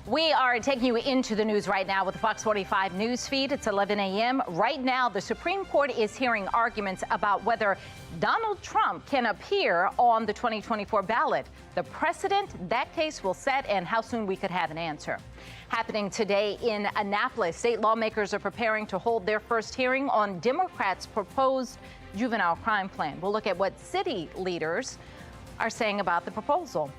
We are taking you into the news right now with the Fox 45 news feed. It's 11 a.m. Right now, the Supreme Court is hearing arguments about whether Donald Trump can appear on the 2024 ballot. The precedent that case will set and how soon we could have an answer. Happening today in Annapolis, state lawmakers are preparing to hold their first hearing on Democrats' proposed juvenile crime plan. We'll look at what city leaders are saying about the proposal.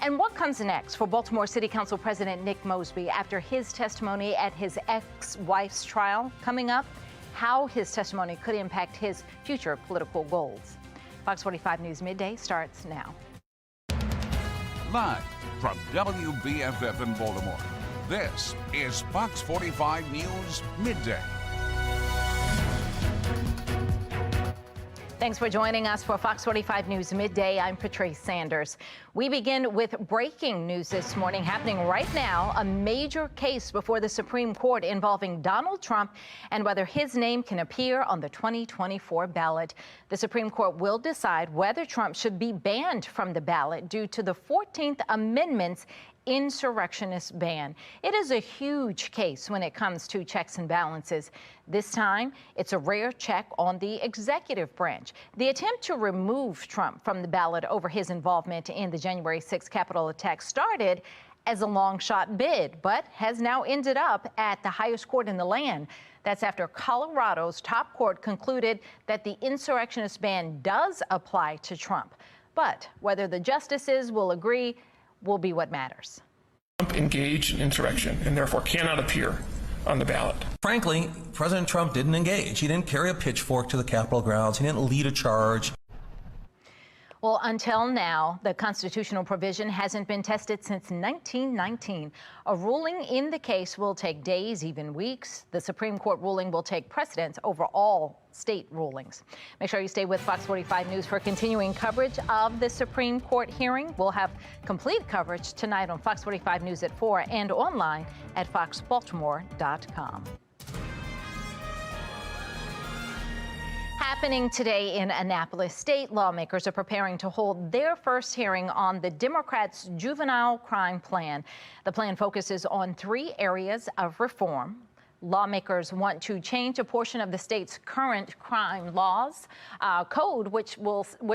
And what comes next for Baltimore City Council President Nick Mosby after his testimony at his ex-wife's trial? Coming up, how his testimony could impact his future political goals. Fox 45 News Midday starts now. Live from WBFF in Baltimore, this is Fox 45 News Midday. Thanks for joining us for Fox 45 News Midday. I'm Patrice Sanders. We begin with breaking news this morning happening right now, a major case before the Supreme Court involving Donald Trump and whether his name can appear on the 2024 ballot. The Supreme Court will decide whether Trump should be banned from the ballot due to the 14th Amendment's insurrectionist ban. It is a huge case when it comes to checks and balances. This time, it's a rare check on the executive branch. The attempt to remove Trump from the ballot over his involvement in the January 6th Capitol attack started as a long shot bid, but has now ended up at the highest court in the land. That's after Colorado's top court concluded that the insurrectionist ban does apply to Trump. But whether the justices will agree will be what matters. Trump engaged in insurrection and therefore cannot appear on the ballot. Frankly, President Trump didn't engage. He didn't carry a pitchfork to the Capitol grounds. He didn't lead a charge. Well, until now, the constitutional provision hasn't been tested since 1919. A ruling in the case will take days, even weeks. The Supreme Court ruling will take precedence over all state rulings. Make sure you stay with Fox 45 News for continuing coverage of the Supreme Court hearing. We'll have complete coverage tonight on Fox 45 News at 4 and online at foxbaltimore.com. Happening today in Annapolis, state lawmakers are preparing to hold their first hearing on the Democrats' juvenile crime plan. The plan focuses on 3 areas of reform. Lawmakers want to change a portion of the state's current crime laws code, which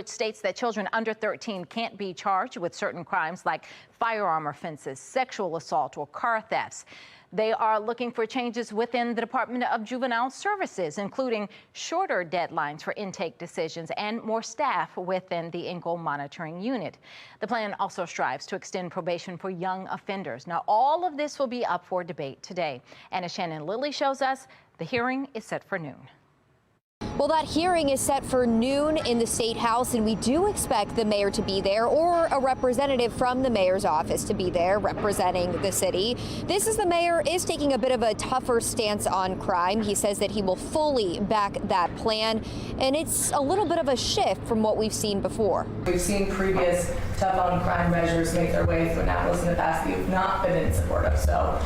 states that children under 13 can't be charged with certain crimes like firearm offenses, sexual assault, or car thefts. They are looking for changes within the Department of Juvenile Services, including shorter deadlines for intake decisions and more staff within the Engle Monitoring Unit. The plan also strives to extend probation for young offenders. Now, all of this will be up for debate today. And as Shannon Lilly shows us, the hearing is set for noon. Well, that hearing is set for noon in the State House, and we do expect the mayor to be there or a representative from the mayor's office to be there representing the city. The mayor is taking a bit of a tougher stance on crime. He says that he will fully back that plan, and it's a little bit of a shift from what we've seen before. We've seen previous tough on crime measures make their way through Annapolis in the past that you've not been in support of. So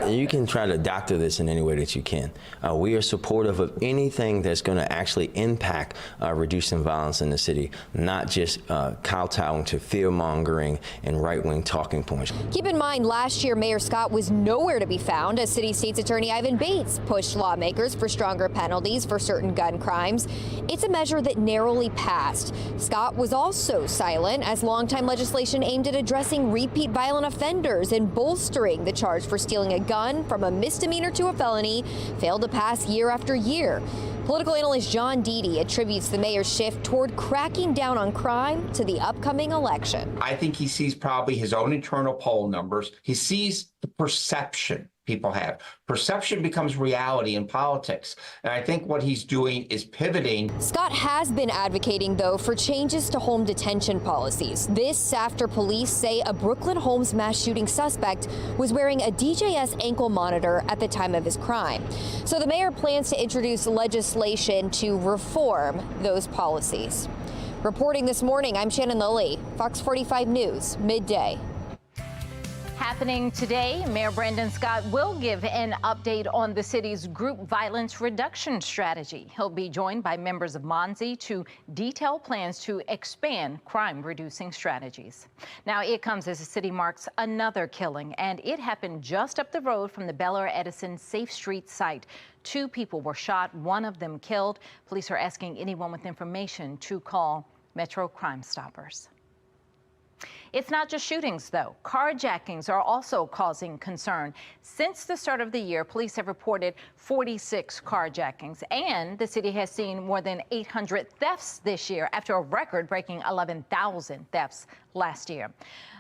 you can try to doctor this in any way that you can. We are supportive of anything that's going to actually impact reducing violence in the city, not just kowtowing to fear-mongering and right-wing talking points. Keep in mind, last year, Mayor Scott was nowhere to be found as City State's Attorney Ivan Bates pushed lawmakers for stronger penalties for certain gun crimes. It's a measure that narrowly passed. Scott was also silent as longtime legislation aimed at addressing repeat violent offenders and bolstering the charge for stealing a gun from a misdemeanor to a felony failed to pass year after year. Political analyst John Deedy attributes the mayor's shift toward cracking down on crime to the upcoming election. I think he sees probably his own internal poll numbers. He sees the perception people have. Perception becomes reality in politics. And I think what he's doing is pivoting. Scott has been advocating, though, for changes to home detention policies. This after police say a Brooklyn Holmes mass shooting suspect was wearing a DJS ankle monitor at the time of his crime. So the mayor plans to introduce legislation to reform those policies. Reporting this morning, I'm Shannon Lilly, Fox 45 News, Midday. Happening today, Mayor Brandon Scott will give an update on the city's group violence reduction strategy. He'll be joined by members of MONSE to detail plans to expand crime-reducing strategies. Now, it comes as the city marks another killing, and it happened just up the road from the Bel Air Edison Safe Street site. 2 people were shot, 1 of them killed. Police are asking anyone with information to call Metro Crime Stoppers. It's not just shootings, though. Carjackings are also causing concern. Since the start of the year, police have reported 46 carjackings, and the city has seen more than 800 thefts this year after a record-breaking 11,000 thefts last year.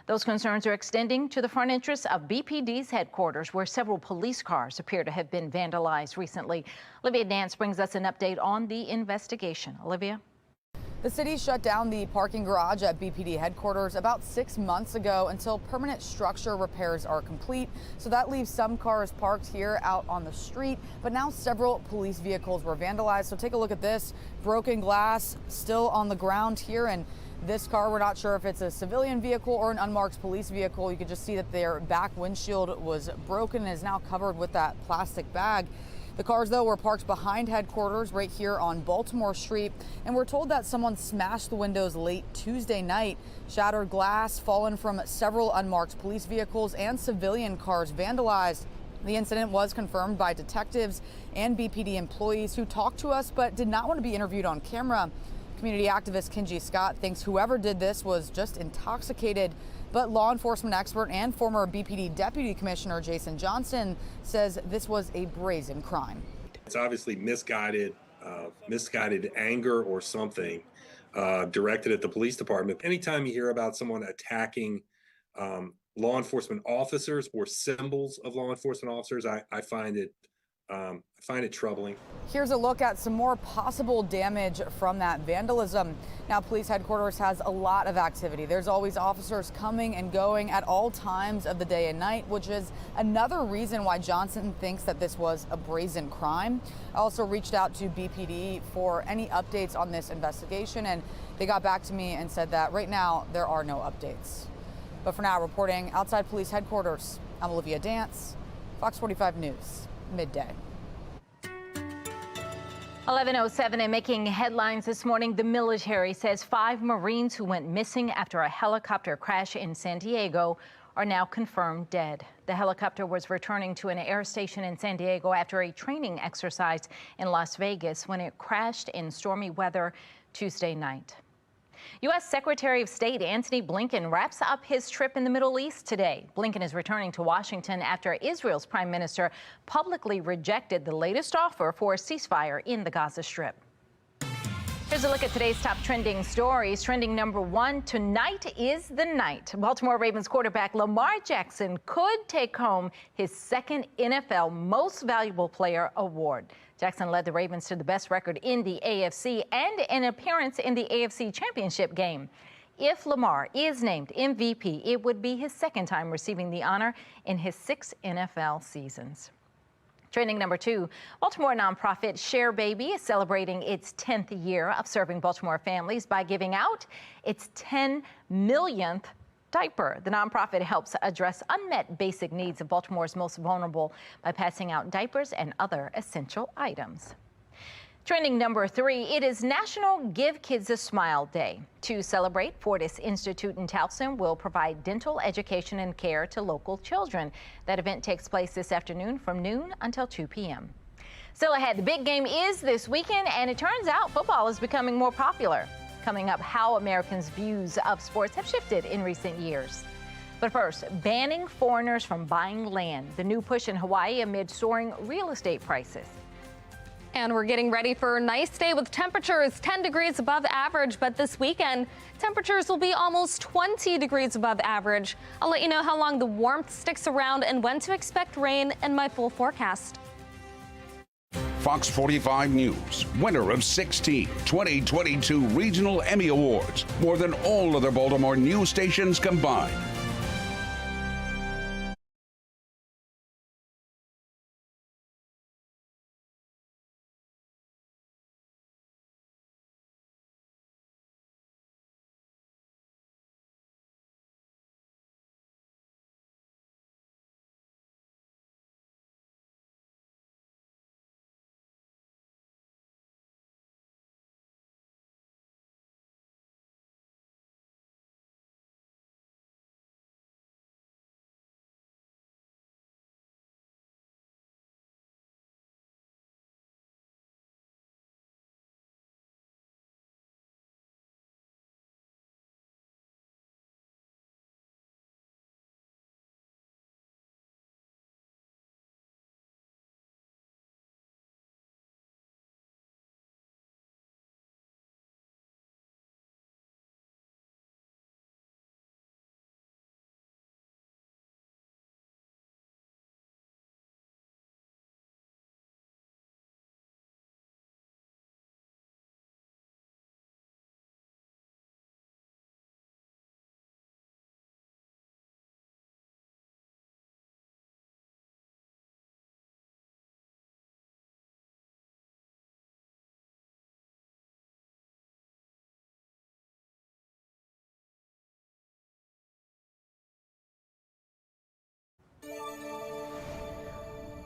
Those concerns are extending to the front entrance of BPD's headquarters, where several police cars appear to have been vandalized recently. Olivia Dance brings us an update on the investigation. Olivia? The city shut down the parking garage at BPD headquarters about 6 months ago until permanent structure repairs are complete. So that leaves some cars parked here out on the street. But now several police vehicles were vandalized. So take a look at this. Broken glass still on the ground here. And this car, we're not sure if it's a civilian vehicle or an unmarked police vehicle. You can just see that their back windshield was broken and is now covered with that plastic bag. The cars, though, were parked behind headquarters right here on Baltimore Street, and we're told that someone smashed the windows late Tuesday night. Shattered glass fallen from several unmarked police vehicles and civilian cars vandalized. The incident was confirmed by detectives and BPD employees who talked to us but did not want to be interviewed on camera. Community activist Kenji Scott thinks whoever did this was just intoxicated. But law enforcement expert and former BPD Deputy Commissioner Jason Johnson says this was a brazen crime. It's obviously misguided anger or something directed at the police department. Anytime you hear about someone attacking law enforcement officers or symbols of law enforcement officers, I find it troubling. Here's a look at some more possible damage from that vandalism. Now, police headquarters has a lot of activity. There's always officers coming and going at all times of the day and night, which is another reason why Johnson thinks that this was a brazen crime. I also reached out to BPD for any updates on this investigation, and they got back to me and said that right now there are no updates. But for now, reporting outside police headquarters, I'm Olivia Dance, Fox 45 News, Midday. 11:07 and making headlines this morning, the military says 5 Marines who went missing after a helicopter crash in San Diego are now confirmed dead. The helicopter was returning to an air station in San Diego after a training exercise in Las Vegas when it crashed in stormy weather Tuesday night. U.S. Secretary of State Antony Blinken wraps up his trip in the Middle East today. Blinken is returning to Washington after Israel's prime minister publicly rejected the latest offer for a ceasefire in the Gaza Strip. Here's a look at today's top trending stories. Trending number 1, tonight is the night Baltimore Ravens quarterback Lamar Jackson could take home his 2nd NFL Most Valuable Player award. Jackson led the Ravens to the best record in the AFC and an appearance in the AFC Championship game. If Lamar is named MVP, it would be his 2nd time receiving the honor in his 6 NFL seasons. Trending number 2, Baltimore nonprofit Share Baby is celebrating its 10th year of serving Baltimore families by giving out its 10 millionth diaper. The nonprofit helps address unmet basic needs of Baltimore's most vulnerable by passing out diapers and other essential items. Trending number 3, it is National Give Kids a Smile Day. To celebrate, Fortis Institute in Towson will provide dental education and care to local children. That event takes place this afternoon from noon until 2 p.m. Still ahead, the big game is this weekend, and it turns out football is becoming more popular. Coming up, how Americans' views of sports have shifted in recent years. But first, banning foreigners from buying land, the new push in Hawaii amid soaring real estate prices. And we're getting ready for a nice day with temperatures 10 degrees above average. But this weekend, temperatures will be almost 20 degrees above average. I'll let you know how long the warmth sticks around and when to expect rain in my full forecast. Fox 45 News, winner of 16 2022 Regional Emmy Awards, more than all other Baltimore news stations combined.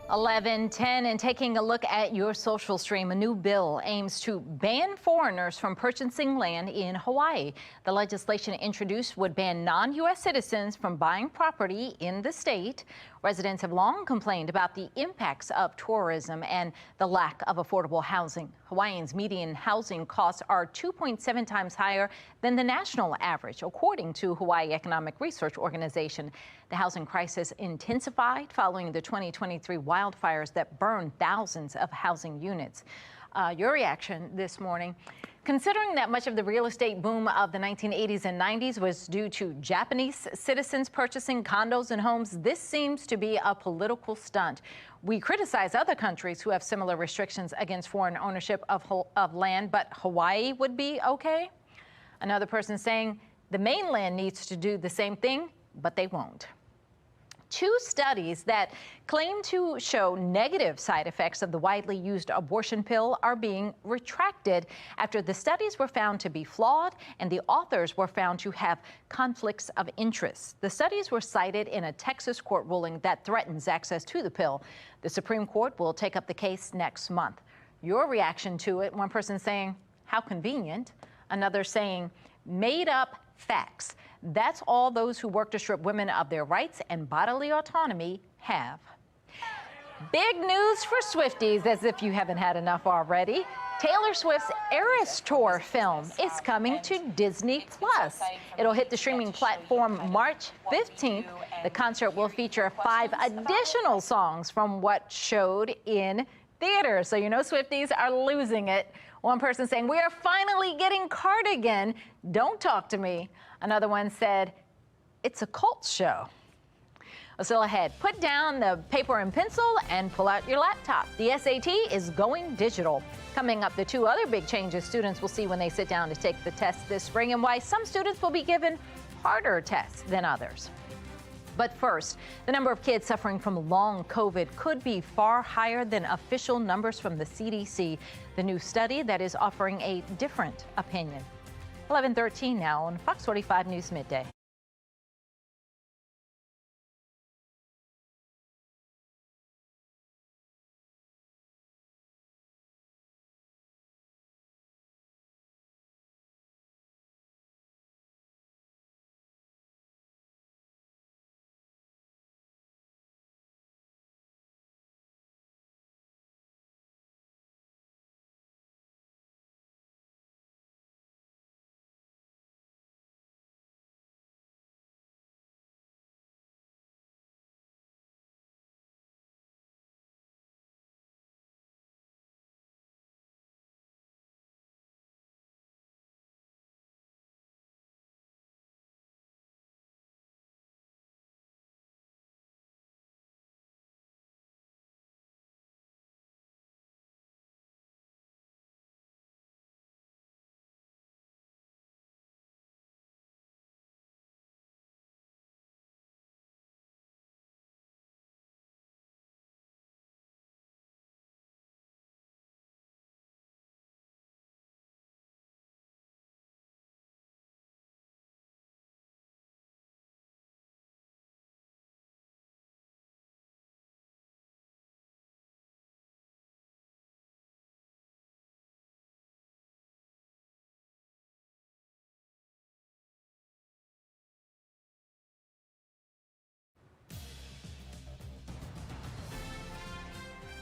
11:10 and taking a look at your social stream. A new bill aims to ban foreigners from purchasing land in Hawaii. The legislation introduced would ban non-U.S. citizens from buying property in the state. Residents have long complained about the impacts of tourism and the lack of affordable housing. Hawaiians' median housing costs are 2.7 times higher than the national average, according to Hawaii Economic Research Organization. The housing crisis intensified following the 2023 wildfires that burned thousands of housing units. Your reaction this morning? Considering that much of the real estate boom of the 1980s and 90s was due to Japanese citizens purchasing condos and homes, this seems to be a political stunt. We criticize other countries who have similar restrictions against foreign ownership of land, but Hawaii would be okay? Another person saying the mainland needs to do the same thing, but they won't. Two studies that claim to show negative side effects of the widely used abortion pill are being retracted after the studies were found to be flawed and the authors were found to have conflicts of interest. The studies were cited in a Texas court ruling that threatens access to the pill. The Supreme Court will take up the case next month. Your reaction to it? One person saying, how convenient. Another saying, made up facts. That's all those who work to strip women of their rights and bodily autonomy have. Big news for Swifties, as if you haven't had enough already. Taylor Swift's Eras Tour film is coming to Disney+. It'll hit the streaming platform March 15th. The concert will feature 5 additional songs from what showed in theaters. So you know Swifties are losing it. One person saying, we are finally getting Cardigan. Don't talk to me. Another one said, it's a cult show. Still ahead, put down the paper and pencil and pull out your laptop. The SAT is going digital. Coming up, the 2 other big changes students will see when they sit down to take the test this spring and why some students will be given harder tests than others. But first, the number of kids suffering from long COVID could be far higher than official numbers from the CDC, the new study that is offering a different opinion. 11:13 now on Fox 45 News Midday.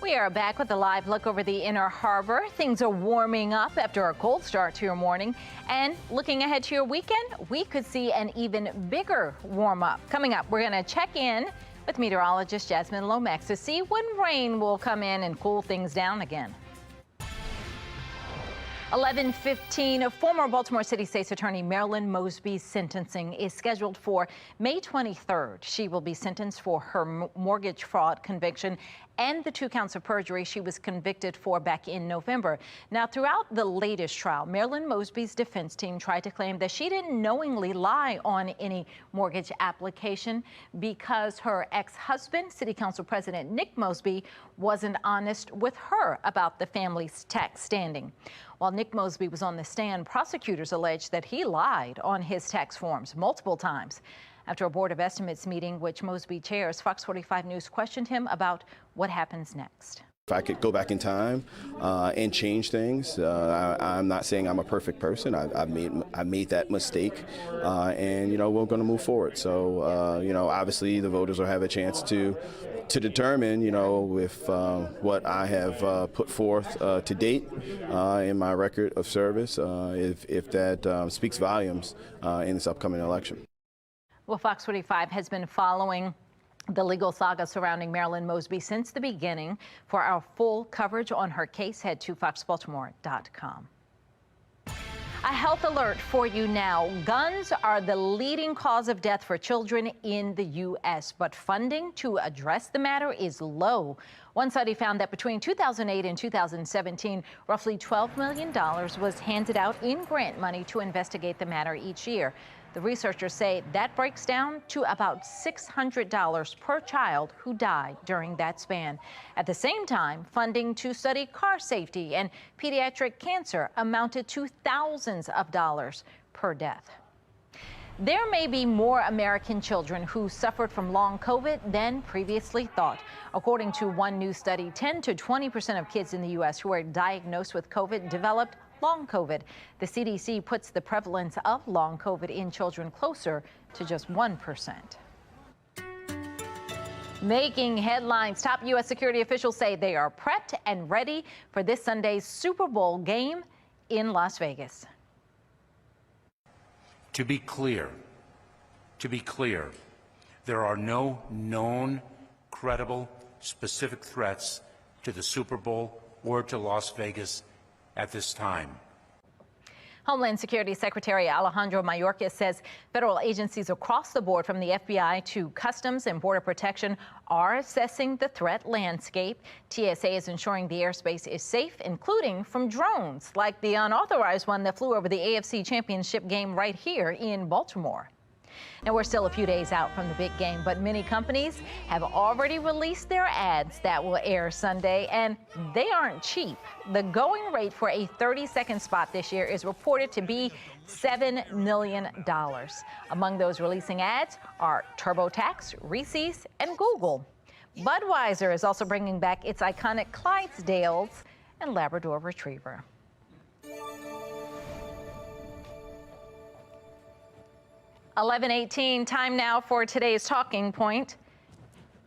We are back with a live look over the Inner Harbor. Things are warming up after a cold start to your morning. And looking ahead to your weekend, we could see an even bigger warm up. Coming up, we're going to check in with meteorologist Jasmine Lomax to see when rain will come in and cool things down again. 11:15, former Baltimore City State's Attorney Marilyn Mosby's sentencing is scheduled for May 23rd. She will be sentenced for her mortgage fraud conviction and the 2 counts of perjury she was convicted for back in November. Now, throughout the latest trial, Marilyn Mosby's defense team tried to claim that she didn't knowingly lie on any mortgage application because her ex-husband, City Council President Nick Mosby, wasn't honest with her about the family's tax standing. While Nick Mosby was on the stand, prosecutors alleged that he lied on his tax forms multiple times. After a Board of Estimates meeting, which Mosby chairs, Fox 45 News questioned him about what happens next. If I could go back in time and change things, I'm not saying I'm a perfect person. I made that mistake, and we're going to move forward. So obviously the voters will have a chance to determine if what I have put forth to date in my record of service, if that speaks volumes in this upcoming election. Well, Fox 45 has been following the legal saga surrounding Marilyn Mosby since the beginning. For our full coverage on her case, head to foxbaltimore.com. A health alert for you now. Guns are the leading cause of death for children in the U.S., but funding to address the matter is low. One study found that between 2008 and 2017, roughly $12 million was handed out in grant money to investigate the matter each year. The researchers say that breaks down to about $600 per child who died during that span. At the same time, funding to study car safety and pediatric cancer amounted to thousands of dollars per death. There may be more American children who suffered from long COVID than previously thought. According to one new study, 10 to 20% of kids in the U.S. who are diagnosed with COVID developed long COVID. The CDC puts the prevalence of long COVID in children closer to just 1%. Making headlines, top U.S. security officials say they are prepped and ready for this Sunday's Super Bowl game in Las Vegas. To be clear, there are no known, credible, specific threats to the Super Bowl or to Las Vegas at this time. Homeland Security Secretary Alejandro Mayorkas says federal agencies across the board, from the FBI to Customs and Border Protection, are assessing the threat landscape. TSA is ensuring the airspace is safe, including from drones, like the unauthorized one that flew over the AFC Championship game right here in Baltimore. Now, we're still a few days out from the big game, but many companies have already released their ads that will air Sunday, and they aren't cheap. The going rate for a 30-second spot this year is reported to be $7 million. Among those releasing ads are TurboTax, Reese's, and Google. Budweiser is also bringing back its iconic Clydesdales and Labrador Retriever. (11:18) time now for today's talking point.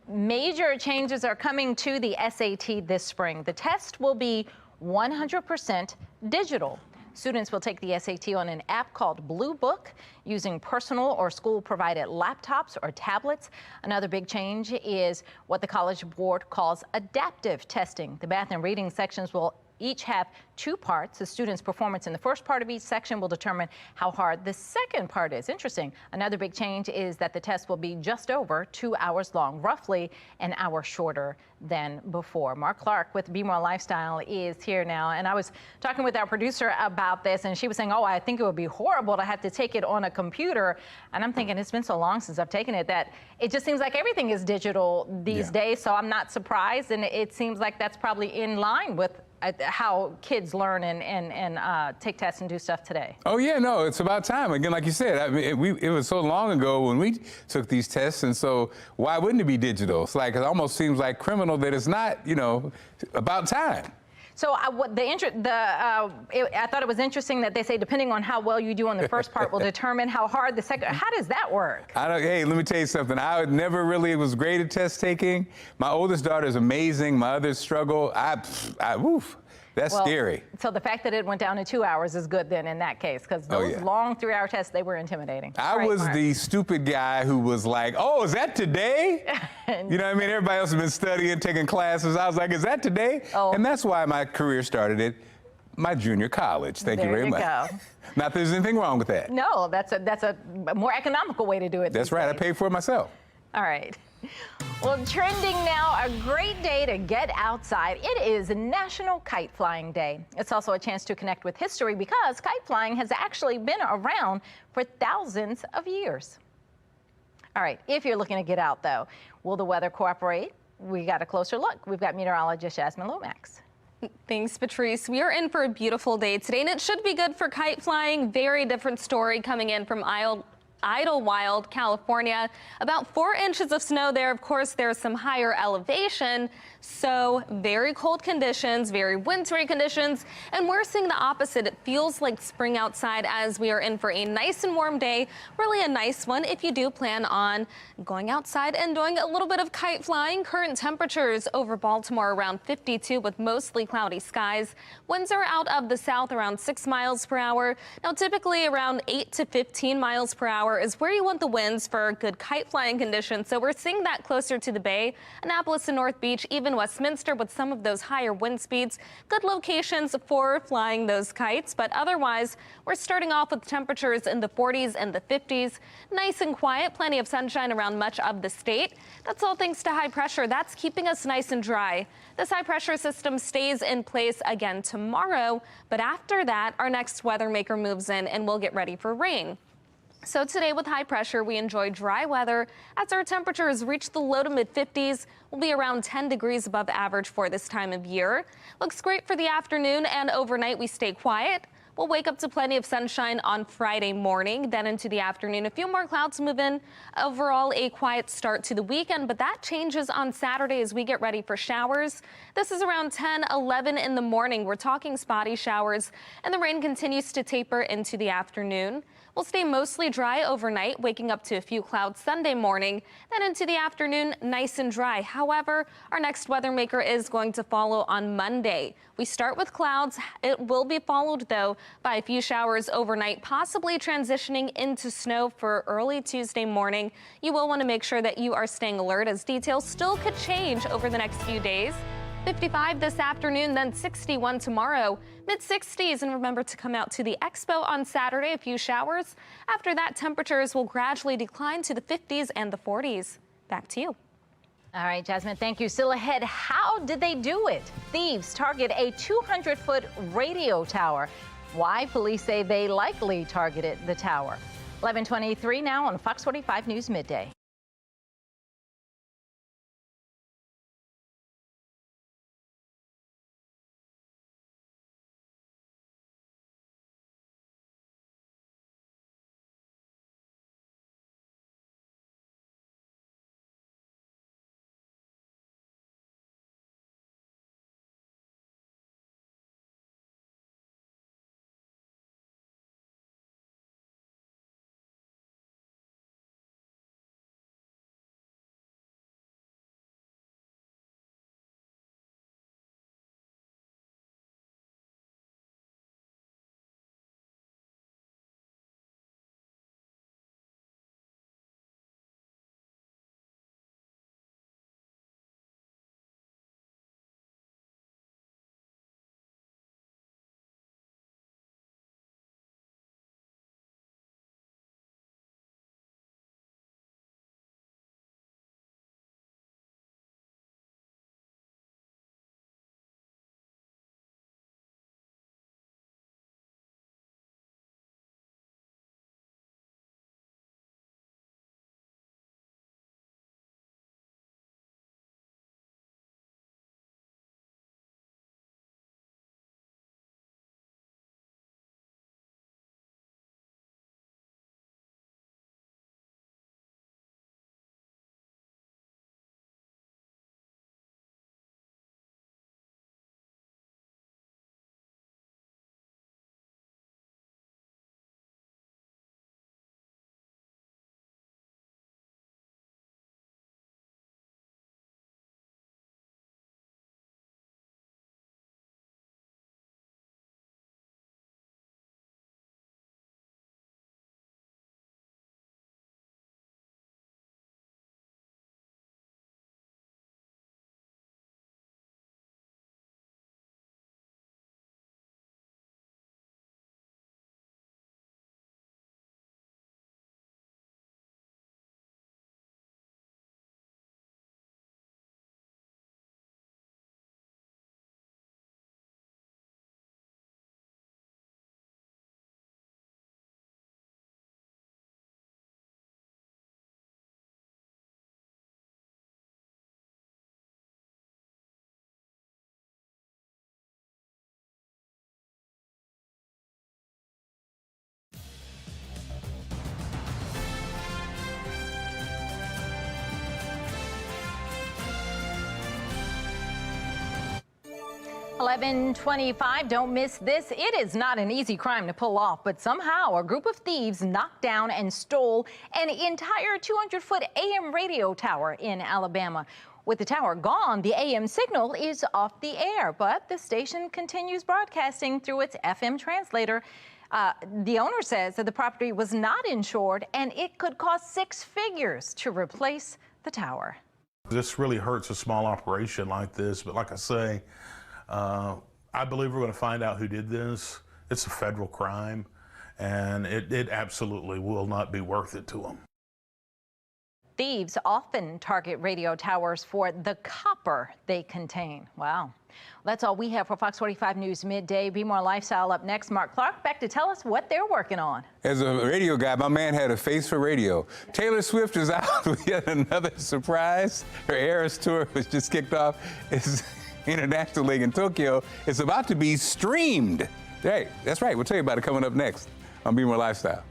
Major changes are coming to the SAT this spring. The test will be 100% digital. Students will take the SAT on an app called Blue Book using personal or school-provided laptops or tablets. Another big change is what the College Board calls adaptive testing. The math and reading sections will each have two parts. The student's performance in the first part of each section will determine how hard the second part is. Interesting. Another big change is that the test will be just over 2 hours long, roughly an hour shorter than before. Mark Clark with BMORE Lifestyle is here now. And I was talking with our producer about this, and she was saying, oh, I think it would be horrible to have to take it on a computer. And I'm thinking, it's been so long since I've taken it that it just seems like everything is digital these days. So I'm not surprised. And it seems like that's probably in line with how kids learn and take tests and do stuff today. Oh yeah, no, it's about time. Again, like you said, I mean, it was so long ago when we took these tests, and so why wouldn't it be digital? It's like, it almost seems like criminal that it's not, about time. So I thought it was interesting that they say depending on how well you do on the first part will determine how hard the second. How does that work? Hey, let me tell you something. I never really was great at test taking. My oldest daughter is amazing. My others struggle. Woof. That's scary. So the fact that it went down to 2 hours is good then in that case, because those long 3-hour tests, they were intimidating. I was the stupid guy who was like, oh, is that today? You know what I mean? Everybody else has been studying, taking classes. I was like, is that today? Oh. And that's why my career started at my junior college. Thank you very much. Go. Not that there's anything wrong with that. No, that's a more economical way to do it. That's right. I paid for it myself. All right. Well, trending now, a great day to get outside. It is National Kite Flying Day. It's also a chance to connect with history because kite flying has actually been around for thousands of years. All right, if you're looking to get out, though, will the weather cooperate? We got a closer look. We've got meteorologist Jasmine Lomax. Thanks, Patrice. We are in for a beautiful day today, and it should be good for kite flying. Very different story coming in from Idlewild, California. About 4 inches of snow there. Of course, there's some higher elevation, so very cold conditions, very wintry conditions, and we're seeing the opposite. It feels like spring outside as we are in for a nice and warm day. Really a nice one if you do plan on going outside and doing a little bit of kite flying. Current temperatures over Baltimore around 52 with mostly cloudy skies. Winds are out of the south around 6 miles per hour. Now, typically around 8 to 15 miles per hour is where you want the winds for good kite flying conditions. So we're seeing that closer to the Bay, Annapolis and North Beach, even Westminster with some of those higher wind speeds. Good locations for flying those kites, but otherwise we're starting off with temperatures in the 40s and the 50s. Nice and quiet, plenty of sunshine around much of the state. That's all thanks to high pressure. That's keeping us nice and dry. This high pressure system stays in place again tomorrow, but after that, our next weather maker moves in and we'll get ready for rain. So today with high pressure, we enjoy dry weather as our temperatures reach the low to mid 50s. We'll be around 10 degrees above average for this time of year. Looks great for the afternoon, and overnight we stay quiet. We'll wake up to plenty of sunshine on Friday morning. Then into the afternoon, a few more clouds move in. Overall, a quiet start to the weekend, but that changes on Saturday as we get ready for showers. This is around 10, 11 in the morning. We're talking spotty showers, and the rain continues to taper into the afternoon. We'll stay mostly dry overnight, waking up to a few clouds Sunday morning. Then into the afternoon, nice and dry. However, our next weather maker is going to follow on Monday. We start with clouds. It will be followed, though, by a few showers overnight, possibly transitioning into snow for early Tuesday morning. You will want to make sure that you are staying alert as details still could change over the next few days. 55 this afternoon, then 61 tomorrow, mid-60s. And remember to come out to the expo on Saturday, a few showers. After that, temperatures will gradually decline to the 50s and the 40s. Back to you. All right, Jasmine, thank you. Still ahead, how did they do it? Thieves target a 200-foot radio tower. Why police say they likely targeted the tower. 11:23 now on Fox 45 News Midday. 11:25. Don't miss this. It is not an easy crime to pull off, but somehow a group of thieves knocked down and stole an entire 200-foot AM radio tower in Alabama. With the tower gone, the AM signal is off the air, but the station continues broadcasting through its FM translator. The owner says that the property was not insured and it could cost 6 figures to replace the tower. This really hurts a small operation like this, but like I say, I believe we're going to find out who did this. It's a federal crime, and it absolutely will not be worth it to them. Thieves often target radio towers for the copper they contain. Wow. That's all we have for Fox 45 News Midday. BMORE Lifestyle up next. Mark Clark back to tell us what they're working on. As a radio guy, my man had a face for radio. Taylor Swift is out with yet another surprise. Her Eras tour was just kicked off. It's International League in Tokyo. It's about to be streamed. Hey, that's right. We'll tell you about it coming up next on BMORE Lifestyle.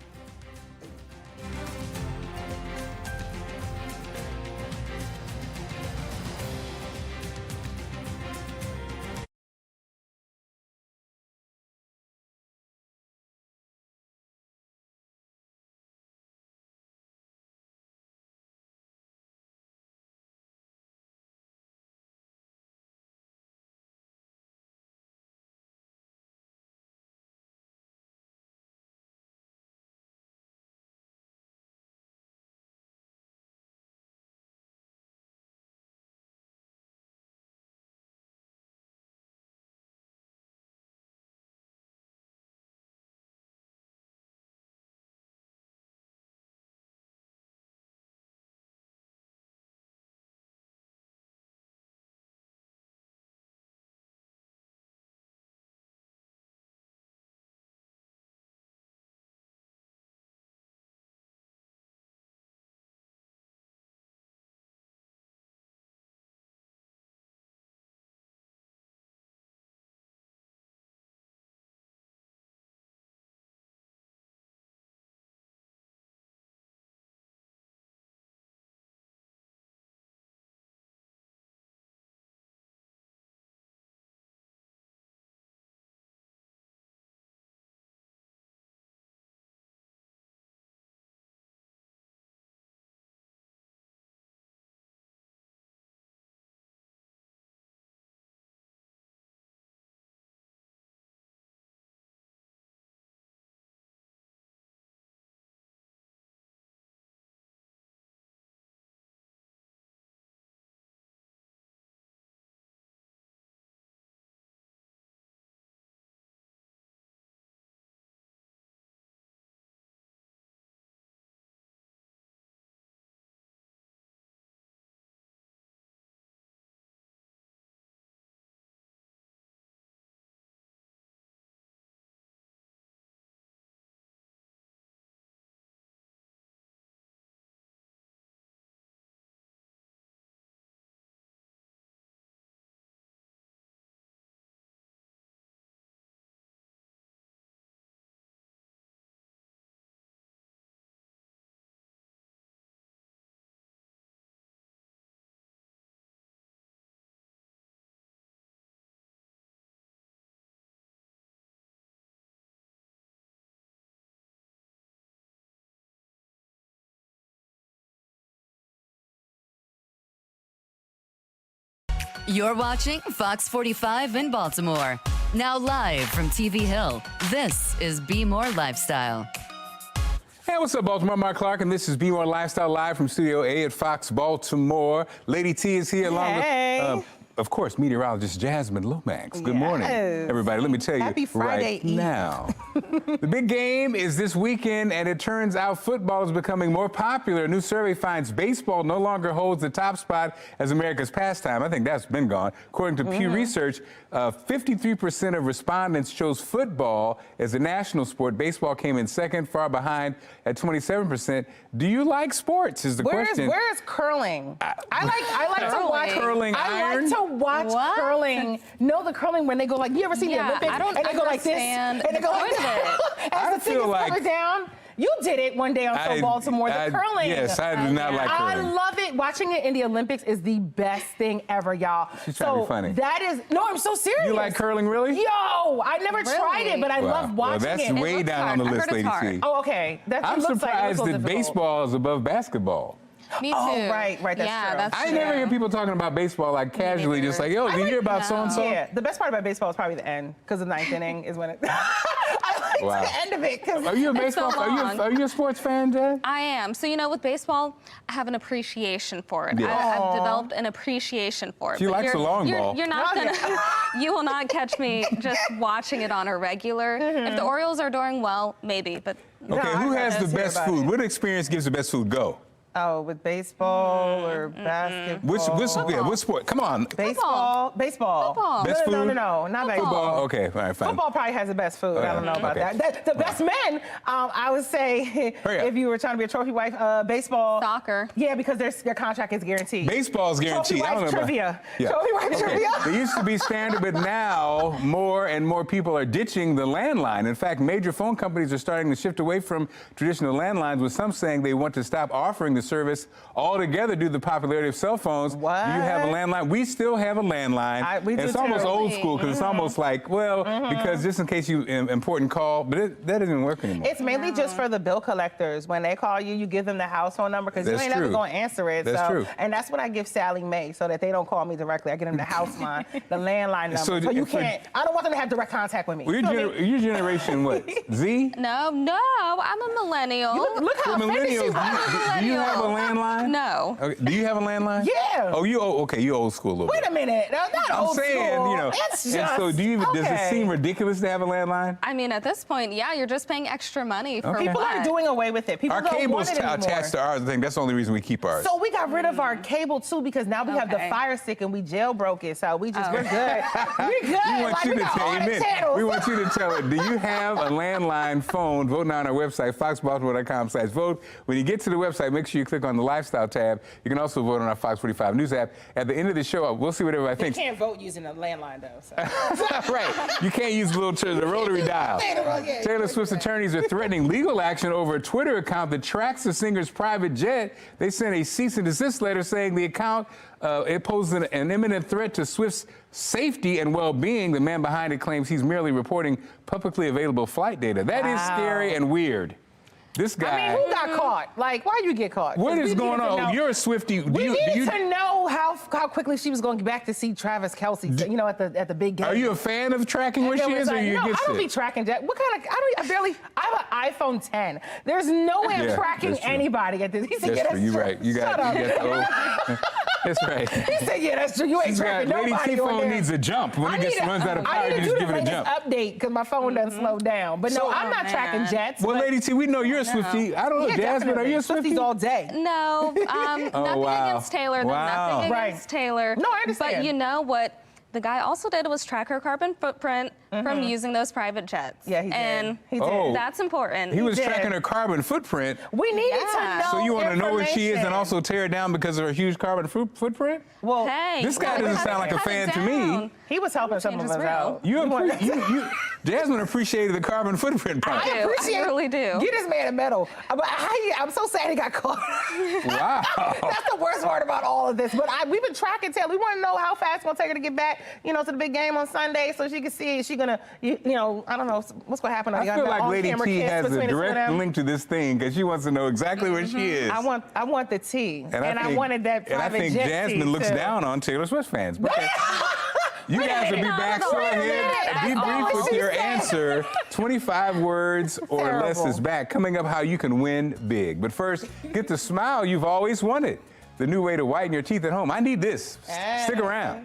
You're watching Fox 45 in Baltimore. Now live from TV Hill, this is BMORE Lifestyle. Hey, what's up, Baltimore? Mark Clark, and this is BMORE Lifestyle live from Studio A at Fox Baltimore. Lady T is here along with, of course, meteorologist Jasmine Lomax. Good morning, everybody. Let me tell you Happy Friday right now. The big game is this weekend, and it turns out football is becoming more popular. A new survey finds baseball no longer holds the top spot as America's pastime. I think that's been gone. According to Pew Research, 53% of respondents chose football as a national sport. Baseball came in second, far behind at 27%. Do you like sports is the question. Where is curling? I like to watch curling. I like to watch curling. No, the curling when they go like, you ever seen the Olympics? I don't and they go like this, understand and they go like the point that. of it. As the thing is covered down. You did it one day on So Baltimore, the curling. Yes, I do not like curling. I love it. Watching it in the Olympics is the best thing ever, y'all. She's trying to be funny. That is, no, I'm so serious. You like curling, really? Yo, I never tried it, but I love watching that's it. way down on the list, Lady T. Oh, okay. I'm surprised that baseball is above basketball. Me too. Oh, right, that's true. That's I true. never hear people talking about baseball like casually, just like, yo, did you hear about so-and-so? Yeah, the best part about baseball is probably the end, because the ninth inning is when it... I like the end of it. Are you a baseball? so are you a sports fan, Jen? I am. So, with baseball, I have an appreciation for it. Yeah. I've developed an appreciation for it. She likes the long ball. You're not gonna. You will not catch me just watching it on a regular. If the Orioles are doing well, maybe, but. Okay, who has the best food? What experience gives the best food? Go. Oh, with baseball or basketball? What sport? Come on. Baseball. Football. Best food? No, not baseball. Football. Okay, all right, fine. Football probably has the best food. I don't know about that. The best men, I would say, if you were trying to be a trophy wife, baseball. Soccer. Yeah, because their contract is guaranteed. Baseball's guaranteed. Trophy wife trivia. Yeah. Trophy wife trivia. It used to be standard, but now more and more people are ditching the landline. In fact, major phone companies are starting to shift away from traditional landlines, with some saying they want to stop offering the service altogether due to the popularity of cell phones. What? Do you have a landline? We still have a landline. It's almost old school because it's almost like, because just in case you important call, but that doesn't work anymore. It's mainly just for the bill collectors. When they call you, you give them the house phone number because you ain't never going to answer it. That's true. And that's what I give Sally Mae so that they don't call me directly. I give them the house line, the landline number. So you can't, I don't want them to have direct contact with me. Well, your generation what? Z? No, I'm a millennial. Look how famous she was. Do you have a landline? No. Okay. Do you have a landline? Yeah. Oh, you old school a little Wait bit. a minute. No, not I'm old saying, school. It's just, and so does it seem ridiculous to have a landline? I mean, at this point, yeah, you're just paying extra money for People are doing away with it. People our don't cable's want it anymore. attached to ours. I think that's the only reason we keep ours. So we got rid of our cable too because now we have the Fire Stick and we jailbroke it. So we're good. We're good. We want you to tell channels. We want you to tell it. Do you have a landline phone? Vote now on our website, foxbaltimore.com/vote. When you get to the website, make sure you click on the lifestyle tab. You can also vote on our Fox 45 News app. At the end of the show, we'll see what everybody thinks. You can't vote using a landline though. So. Right. You can't use the rotary dial. Taylor Swift's attorneys are threatening legal action over a Twitter account that tracks the singer's private jet. They sent a cease and desist letter saying the account it poses an imminent threat to Swift's safety and well-being. The man behind it claims he's merely reporting publicly available flight data. That is scary and weird. This guy. I mean, who got caught? Like, why you get caught? What is going on? You're a Swiftie. We needed to know how quickly she was going back to see Travis Kelce, at the big game. Are you a fan of tracking where she is, or you No, against I don't it? be tracking that. What kind of? I have an iPhone 10. There's no way I'm tracking anybody at this. He said, that's true. You're right. You got the That's right. He said, yeah, that's true. You ain't tracking nobody. Lady T phone needs a jump. When it runs out of power, you just give it a jump. Update because my phone doesn't slow down. But no, I'm not tracking jets. Well, Lady T, we know you're a Swiftie. I don't know, Jasmine, are you a Swiftie? Swifties all day. No, nothing against Taylor. Nothing against Taylor. No, I understand. But you know what? The guy also did was track her carbon footprint from using those private jets. Yeah, he did. And that's important. He was tracking her carbon footprint. We needed to know. So you want to know where she is and also tear her down because of her huge carbon footprint? Well, this guy doesn't sound like a fan to me. He was helping some of us out. Jasmine appreciated the carbon footprint part. I appreciate I really do. Get this man a medal. But I'm so sad he got caught. Wow. That's the worst part about all of this. But we've been tracking Taylor. We want to know how fast it's going to take her to get back, to the big game on Sunday so she can see. Is she going to, I don't know, what's going to happen. I feel like Lady T has a direct link to this thing because she wants to know exactly where she is. I want the T. And I wanted that private jet. And I think Jasmine looks down on Taylor Swift fans. You guys will be back so ahead. Be brief with your answer. 25 words or less is back. Coming up, how you can win big. But first, get the smile you've always wanted. The new way to whiten your teeth at home. I need this. Stick around.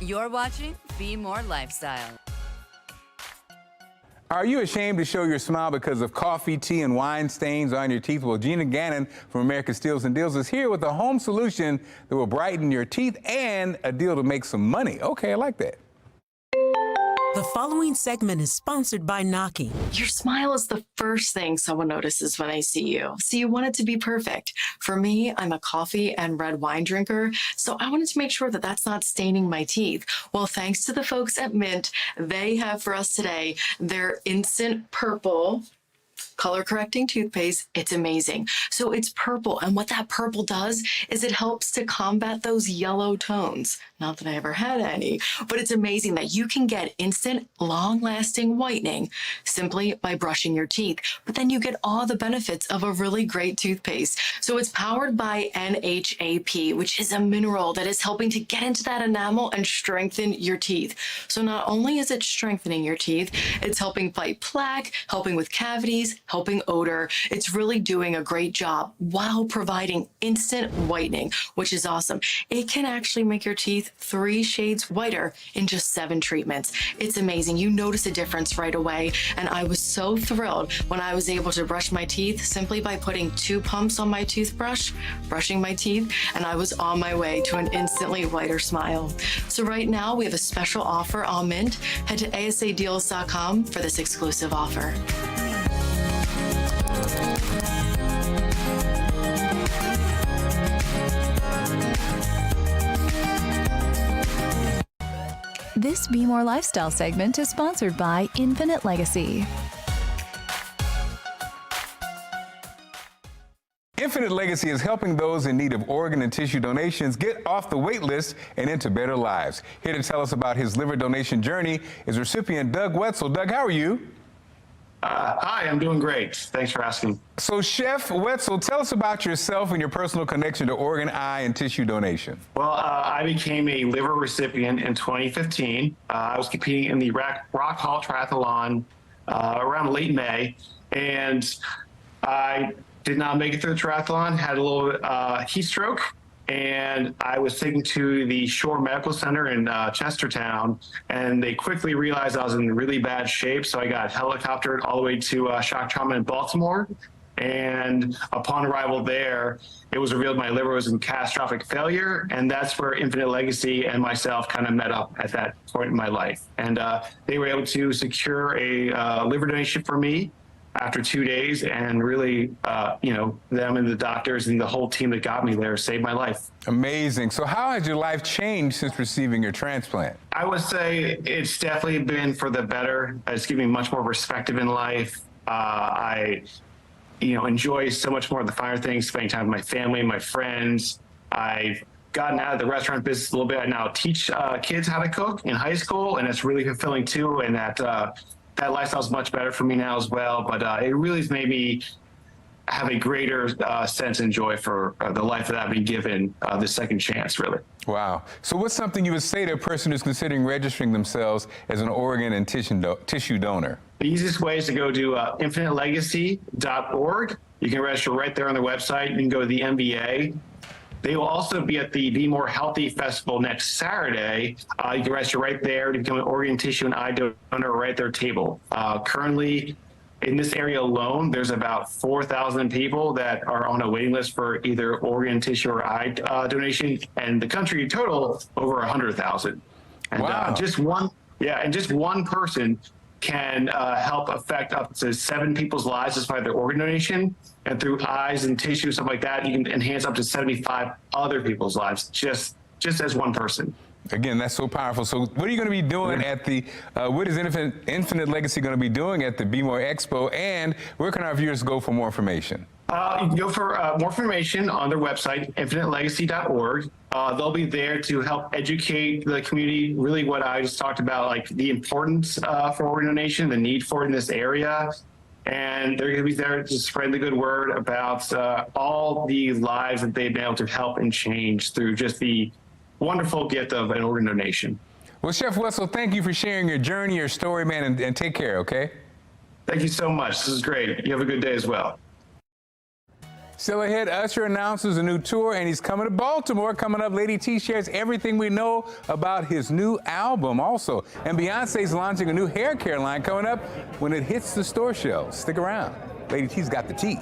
You're watching BMORE Lifestyle. Are you ashamed to show your smile because of coffee, tea, and wine stains on your teeth? Well, Gina Gannon from American Steals and Deals is here with a home solution that will brighten your teeth and a deal to make some money. Okay, I like that. The following segment is sponsored by Naki. Your smile is the first thing someone notices when they see you, so you want it to be perfect. For me, I'm a coffee and red wine drinker, so I wanted to make sure that that's not staining my teeth. Well, thanks to the folks at Mint, they have for us today their instant purple color correcting toothpaste. It's amazing. So it's purple, and what that purple does is it helps to combat those yellow tones. Not that I ever had any, but it's amazing that you can get instant, long-lasting whitening simply by brushing your teeth. But then you get all the benefits of a really great toothpaste. So it's powered by NHAP, which is a mineral that is helping to get into that enamel and strengthen your teeth. So not only is it strengthening your teeth, it's helping fight plaque, helping with cavities, helping odor. It's really doing a great job while providing instant whitening, which is awesome. It can actually make your teeth 3 shades whiter in just 7 treatments. It's amazing. You notice a difference right away. And I was so thrilled when I was able to brush my teeth simply by putting 2 pumps on my toothbrush, brushing my teeth, and I was on my way to an instantly whiter smile. So right now we have a special offer on Mint. Head to asadeals.com for this exclusive offer. This BMORE Lifestyle segment is sponsored by Infinite Legacy. Infinite Legacy is helping those in need of organ and tissue donations get off the wait list and into better lives. Here to tell us about his liver donation journey is recipient Doug Wetzel. Doug, how are you? Hi, I'm doing great. Thanks for asking. So, Chef Wetzel, tell us about yourself and your personal connection to organ, eye, and tissue donation. Well, I became a liver recipient in 2015. I was competing in the Rock Hall Triathlon around late May, and I did not make it through the triathlon, had a little heat stroke, and I was taken to the Shore Medical Center in Chestertown, and they quickly realized I was in really bad shape, so I got helicoptered all the way to shock trauma in Baltimore. And upon arrival there, it was revealed my liver was in catastrophic failure, and that's where Infinite Legacy and myself kind of met up at that point in my life. And they were able to secure a liver donation for me after 2 days, and really, them and the doctors and the whole team that got me there saved my life. Amazing. So how has your life changed since receiving your transplant? I would say it's definitely been for the better. It's given me much more perspective in life. I enjoy so much more of the finer things, spending time with my family, my friends. I've gotten out of the restaurant business a little bit. I now teach kids how to cook in high school, and it's really fulfilling too, and that lifestyle is much better for me now as well, but it really has made me have a greater sense and joy for the life that I've been given, this second chance, really. Wow. So what's something you would say to a person who's considering registering themselves as an organ and tissue donor? The easiest way is to go to infinitelegacy.org. You can register right there on their website. You can go to the MBA. They will also be at the Be More Healthy Festival next Saturday. You can register right there to become an organ, tissue, and eye donor right at their table. Currently, in this area alone, there's about 4,000 people that are on a waiting list for either organ, tissue, or eye donation, and the country total over 100,000. And wow. just one person can help affect up to 7 people's lives just by their organ donation. And through eyes and tissue, stuff like that, you can enhance up to 75 other people's lives just as one person. Again, that's so powerful. So what are you going to be doing at the, what is Infinite Legacy going to be doing at the BMORE Expo, and where can our viewers go for more information? You can go for more information on their website, infinitelegacy.org. They'll be there to help educate the community, really what I just talked about, like the importance for organ donation, the need for it in this area. And they're going to be there to spread the good word about all the lives that they've been able to help and change through just the wonderful gift of an organ donation. Well, Chef Wetzel, thank you for sharing your journey, your story, man, and take care, okay? Thank you so much. This is great. You have a good day as well. Still ahead, Usher announces a new tour, and he's coming to Baltimore. Coming up, Lady T shares everything we know about his new album also. And Beyonce's launching a new hair care line coming up when it hits the store shelves. Stick around. Lady T's got the tea.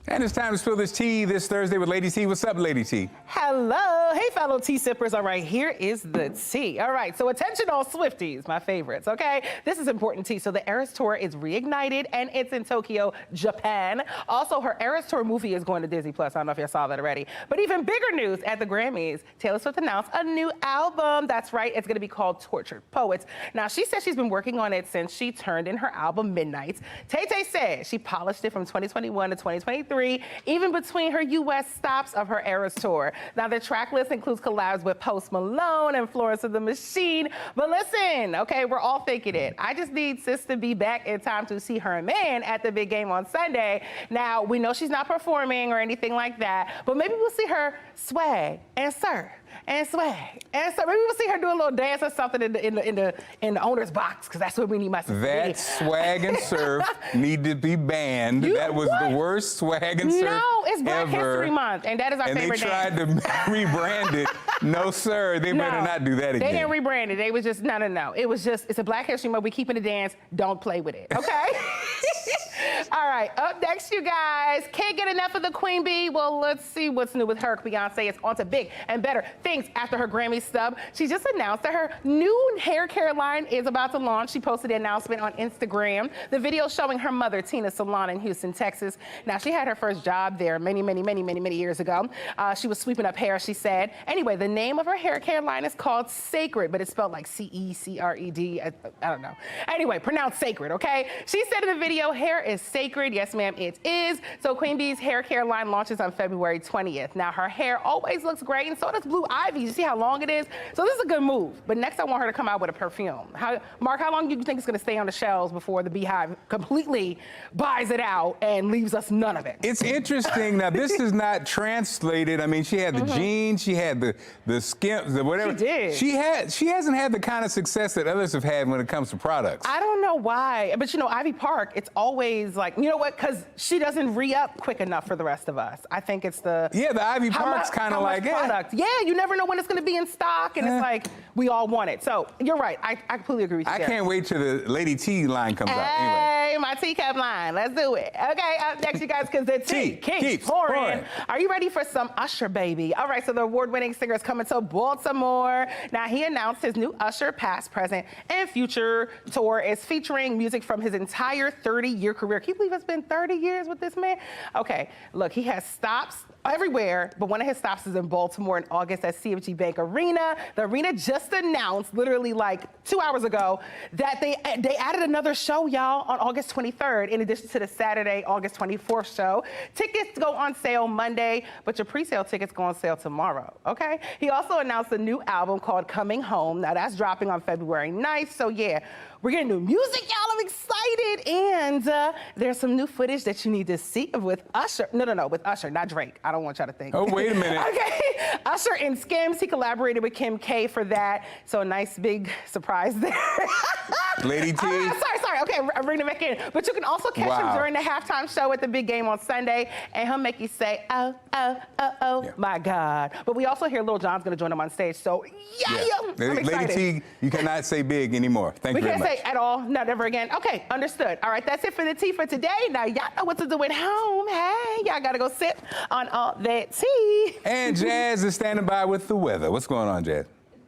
And it's time to spill this tea this Thursday with Lady T. What's up, Lady T? Hello. Hey, fellow tea sippers. All right, here is the tea. All right, so attention all Swifties, my favorites, okay? This is important tea. So the Eras Tour is reignited, and it's in Tokyo, Japan. Also, her Eras Tour movie is going to Disney+. I don't know if y'all saw that already. But even bigger news, at the Grammys, Taylor Swift announced a new album. That's right, it's going to be called Tortured Poets. Now, she said she's been working on it since she turned in her album, Midnight. Tay-Tay said she polished it from 2021 to 2023. Even between her U.S. stops of her Eras Tour. Now, the track list includes collabs with Post Malone and Florence and the Machine. But listen, okay, we're all thinking it. I just need sis to be back in time to see her man at the big game on Sunday. Now, we know she's not performing or anything like that, but maybe we'll see her swag and surf and swag and so maybe we'll see her do a little dance or something in the owner's box, because that's what we need my sister. That swag and surf need to be banned. That was the worst swag and surf No, it's Black History Month, and that is our favorite dance. And they tried to rebrand it. No, sir, they better not do that again. They didn't rebrand it. They was just, no. It was just, it's a Black History Month. We keeping the dance. Don't play with it, okay? All right, up next, you guys. Can't get enough of the Queen Bee? Well, let's see what's new with her. Beyonce is on to big and better things after her Grammy stub. She just announced that her new hair care line is about to launch. She posted the announcement on Instagram. The video showing her mother, Tina's salon in Houston, Texas. Now, she had her first job there many years ago. She was sweeping up hair, she said. Anyway, the name of her hair care line is called Sacred, but it's spelled like C-E-C-R-E-D. I don't know. Anyway, pronounced Sacred, okay? She said in the video, hair is sacred. Yes, ma'am, it is. So Queen Bee's hair care line launches on February 20th. Now, her hair always looks great, and so does Blue Ivy. You see how long it is? So this is a good move. But next, I want her to come out with a perfume. Mark, how long do you think it's going to stay on the shelves before the Beehive completely buys it out and leaves us none of it? It's interesting. Now, this is not translated. I mean, she had the jeans, she had the skin, the whatever. She did. She hasn't had the kind of success that others have had when it comes to products. I don't know why, but you know, Ivy Park, it's always like, you know what, because she doesn't re-up quick enough for the rest of us. I think it's the... Yeah, the Ivy Park's kind of like, product. Yeah, you never know when it's going to be in stock, and it's like, we all want it. So, you're right. I completely agree with you. I can't wait till the Lady T line comes out. Hey, anyway. my teacup line. Let's do it. Okay, up next, you guys, because the tea keeps pouring. Are you ready for some Usher, baby? All right, so the award-winning singer is coming to Baltimore. Now, he announced his new Usher Past, Present, and Future tour is featuring music from his entire 30-year career. Can you believe it's been 30 years with this man? Okay, look, he has stops everywhere, but one of his stops is in Baltimore in August at CFG Bank Arena. The arena just announced, literally like 2 hours ago, that they added another show, y'all, on August 23rd, in addition to the Saturday, August 24th show. Tickets go on sale Monday, but your pre-sale tickets go on sale tomorrow, okay? He also announced a new album called Coming Home. Now, that's dropping on February 9th, so yeah, we're getting new music, y'all. I'm excited. And there's some new footage that you need to see with Usher. No, with Usher, not Drake. I don't want y'all to think. Oh, wait a minute. Okay. Usher and Skims, he collaborated with Kim K for that. So a nice big surprise there. Lady T. Sorry. Okay, I'm bringing it back in. But you can also catch him during the halftime show at the big game on Sunday. And he'll make you say, oh, my God. But we also hear Lil Jon's going to join him on stage. So, yeah. I'm excited. Lady T, you cannot say big anymore. Thank you very much. Say at all, not ever again. Okay, understood. All right, that's it for the tea for today. Now, y'all know what to do at home. Hey, y'all got to go sip on all that tea. And Jazz is standing by with the weather. What's going on, Jazz?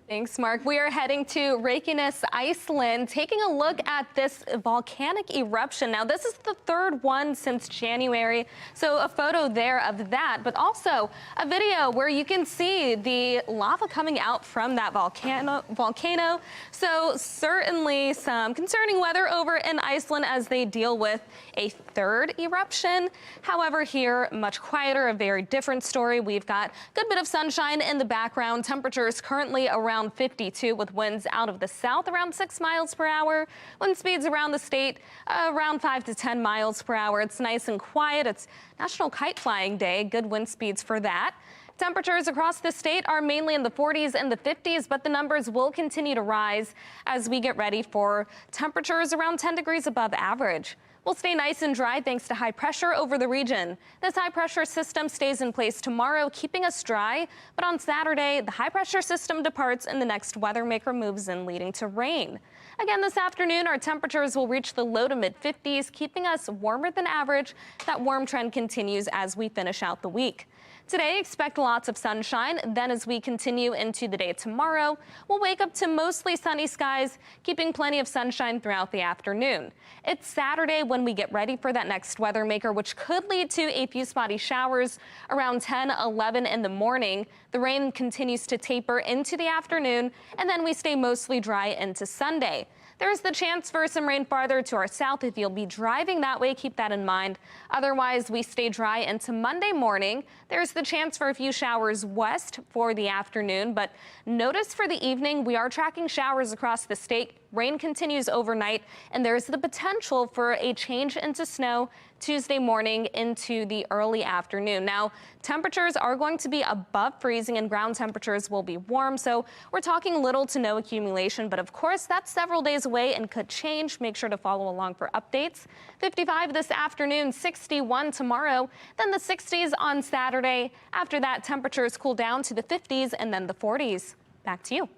Thanks, Mark. We are heading to Reykjanes, Iceland, taking a look at this volcanic eruption. Now, this is the third one since January, so a photo there of that, but also a video where you can see the lava coming out from that volcano. So certainly some concerning weather over in Iceland as they deal with a third eruption. However, here, much quieter, a very different story. We've got a good bit of sunshine in the background. Temperatures currently around 52 with winds out of the south around 6 miles per hour. Wind speeds around the state around 5 to 10 miles per hour. It's nice and quiet. It's National Kite Flying Day. Good wind speeds for that. Temperatures across the state are mainly in the 40s and the 50s, but the numbers will continue to rise as we get ready for temperatures around 10 degrees above average. We'll stay nice and dry thanks to high pressure over the region. This high pressure system stays in place tomorrow, keeping us dry. But on Saturday, the high pressure system departs and the next weather maker moves in, leading to rain. Again, this afternoon, our temperatures will reach the low to mid 50s, keeping us warmer than average. That warm trend continues as we finish out the week. Today, expect lots of sunshine. Then as we continue into the day tomorrow, we'll wake up to mostly sunny skies, keeping plenty of sunshine throughout the afternoon. It's Saturday when we get ready for that next weather maker, which could lead to a few spotty showers around 10, 11 in the morning. The rain continues to taper into the afternoon, and then we stay mostly dry into Sunday. There's the chance for some rain farther to our south. If you'll be driving that way, keep that in mind. Otherwise, we stay dry into Monday morning. There's the chance for a few showers west for the afternoon, but notice for the evening, we are tracking showers across the state. Rain continues overnight, and there's the potential for a change into snow Tuesday morning into the early afternoon. Now, temperatures are going to be above freezing and ground temperatures will be warm, so we're talking little to no accumulation, but of course that's several days away and could change. Make sure to follow along for updates. 55 this afternoon, 61 tomorrow, then the 60s on Saturday. After that, temperatures cool down to the 50s and then the 40s. Back to you.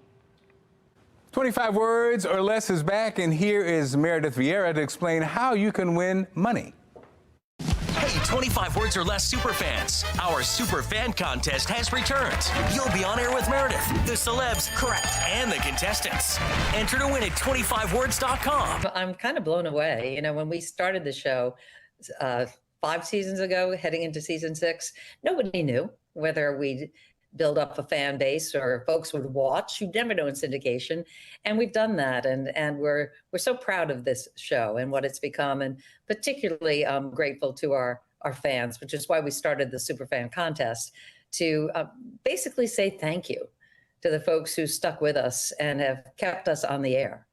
25 words or less is back, and here is Meredith Vieira to explain how you can win money. Hey, 25 words or less superfans. Our super fan contest has returned. You'll be on air with Meredith, the celebs, correct, and the contestants. Enter to win at 25words.com. I'm kind of blown away. You know, when we started the show 5 seasons ago, heading into season 6, nobody knew whether we'd build up a fan base, or folks would watch. You never know in syndication. And we've done that. And we're so proud of this show and what it's become, and particularly grateful to our fans, which is why we started the Superfan contest, to basically say thank you to the folks who stuck with us and have kept us on the air.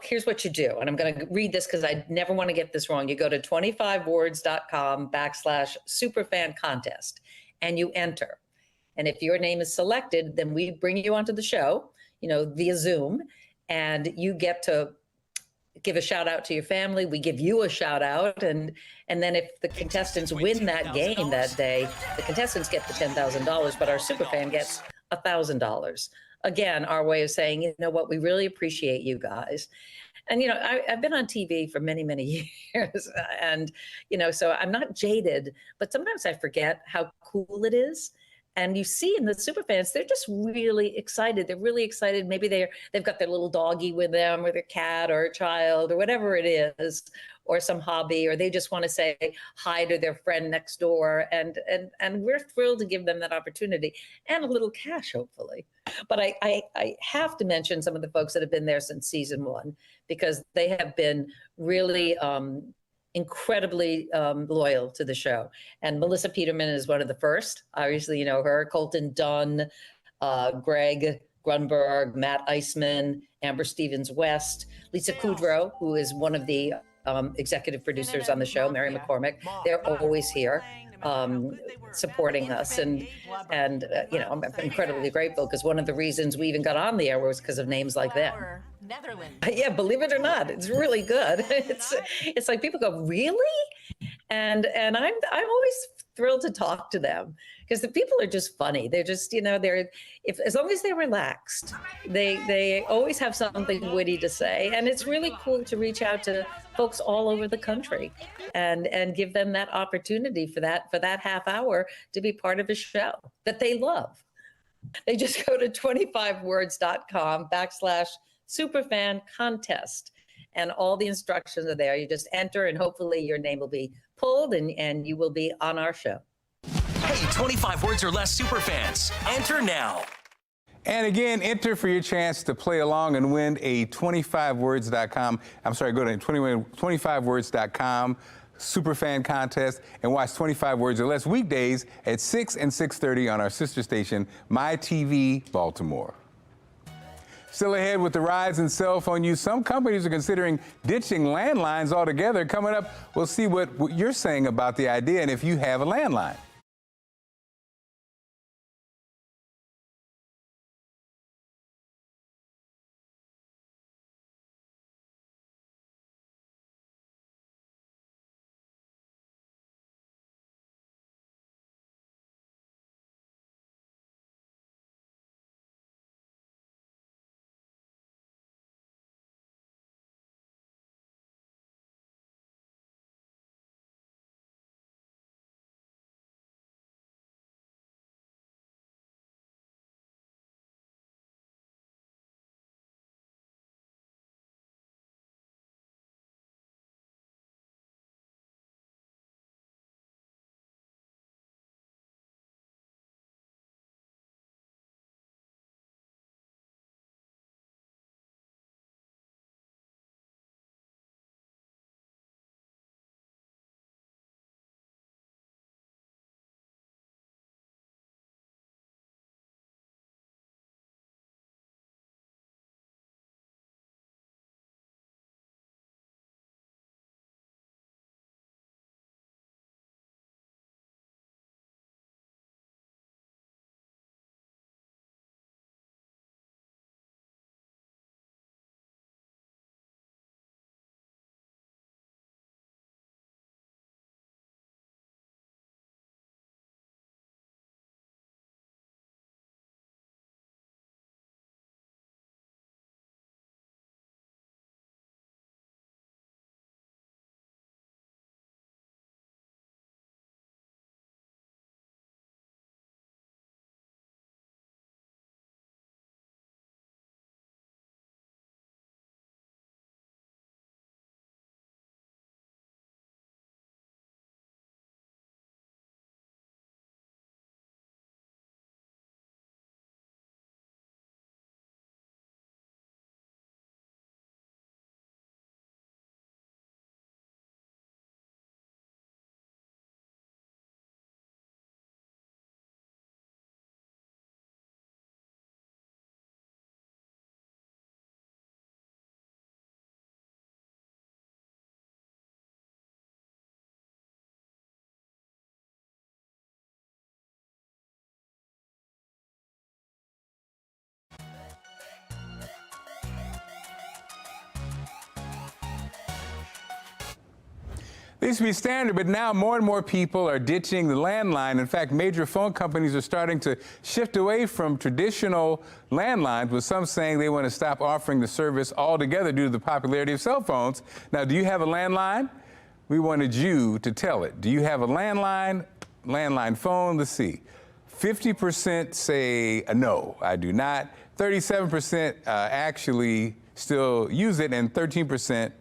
Here's what you do, and I'm going to read this because I never want to get this wrong. You go to 25words.com/superfan contest, and you enter. And if your name is selected, then we bring you onto the show, via Zoom, and you get to give a shout out to your family. We give you a shout out. And then if the contestants win that game that day, the contestants get the $10,000, but our superfan gets $1,000. Again, our way of saying, you know what, we really appreciate you guys. And, I've been on TV for many, many years. And, so I'm not jaded, but sometimes I forget how cool it is. And you see in the superfans, they're just really excited. They're really excited. Maybe they've got their little doggy with them, or their cat, or a child, or whatever it is, or some hobby, or they just want to say hi to their friend next door. And we're thrilled to give them that opportunity, and a little cash, hopefully. But I have to mention some of the folks that have been there since season 1, because they have been really incredibly loyal to the show. And Melissa Peterman is one of the first. Obviously, you know her. Colton Dunn, Greg Grunberg, Matt Eisman, Amber Stevens-West, Lisa Kudrow, who is one of the executive producers on the show, Mary McCormick. They're always here supporting us. And I'm incredibly grateful, because one of the reasons we even got on the air was because of names like them. Netherlands. Yeah, believe it or not, it's really good. It's like people go, really? And I'm always thrilled to talk to them, because the people are just funny. They're just, as long as they're relaxed, they always have something witty to say. And it's really cool to reach out to folks all over the country and give them that opportunity for that half hour to be part of a show that they love. They just go to 25words.com/superfan contest, and all the instructions are there. You just enter, and hopefully your name will be pulled, and you will be on our show. Hey, 25 words or less superfans, enter now. And again, enter for your chance to play along and win a 25words.com. I'm sorry, go to 25words.com Superfan contest and watch 25 Words or Less weekdays at 6 and 6:30 on our sister station, MyTV Baltimore. Still ahead with the rise in cell phone use, some companies are considering ditching landlines altogether. Coming up, we'll see what you're saying about the idea and if you have a landline. They used to be standard, but now more and more people are ditching the landline. In fact, major phone companies are starting to shift away from traditional landlines, with some saying they want to stop offering the service altogether due to the popularity of cell phones. Now, do you have a landline? We wanted you to tell it. Do you have a landline phone? Let's see. 50% say no, I do not. 37% actually still use it, and 13%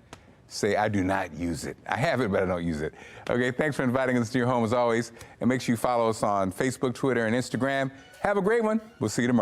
say, I do not use it. I have it, but I don't use it. Okay, thanks for inviting us to your home as always. And make sure you follow us on Facebook, Twitter, and Instagram. Have a great one. We'll see you tomorrow.